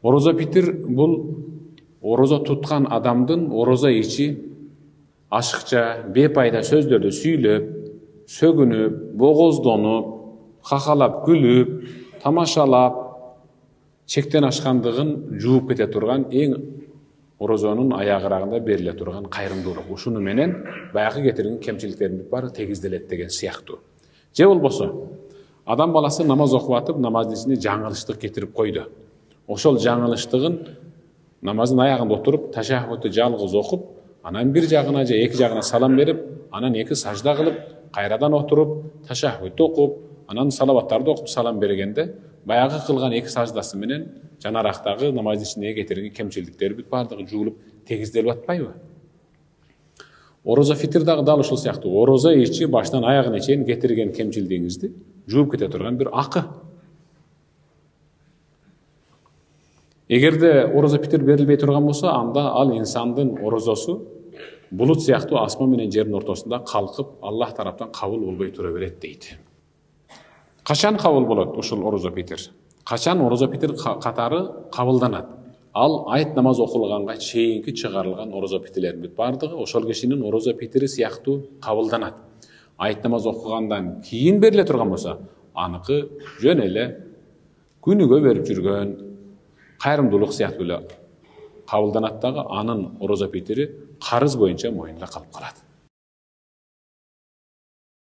Ороза питир бул ороза туткан адамдын ороза ичи ашыкча, бепайда сөздөрдү сүйлөп, сөгүнүп, богоздонуп, какалап, күлүп, тамашалап, чектен ашкандыгын жууп кете турган эң орозонун аягырагында бериле турган кайрымдуулук. Ушуну менен баягы кетирген кемчиликтердин баары тегизделет деген сыяктуу. Же болбосо адам баласы намаз окуп атып, намаздын ичинде жаңылыштык кетирип койду. Ошол жаңылыштыгын намаздын аягында отуруп, ташаххудду жалгыз окуп, анан бир жагына же эки жагына салам берип, анан эки сажда кылып, кайрадан отуруп, ташаххудду окуп, анан салаваттарды окуп салам бергенде, баягы кылган эки саждасы менен жанарактагы намаздын ичиндеги кетирген кемчиликтер бүт баардыгы жуулуп тегизделип атпайбы? Ороза фитир дагы дал ушул сыяктуу. Ороза ичи баштан аягына чейин кетирген кемчилдигиңизди жууп кете турган бир акы. Эгерде ороза питир берилбей турган болсо, анда ал инсандын орозосу булут сыяктуу асман менен жердин ортосунда калкып, Аллах тараптан кабыл болбой тура берет дейт. Качан кабыл болот ушул ороза питир? Качан ороза питир катары кабылданат? Ал айт намаз окулганга чейинки чыгарылган ороза питирлердин бүт баардыгы ошол кишинин ороза питири сыяктуу кабылданат. Айт намаз окугандан кийин бериле турган болсо, аныкы жөн эле күнүгө берип жүргөн кайрымдуулук сыяктуу эле кабылданат дагы, анын ороза питири карыз боюнча моюнда калып калат.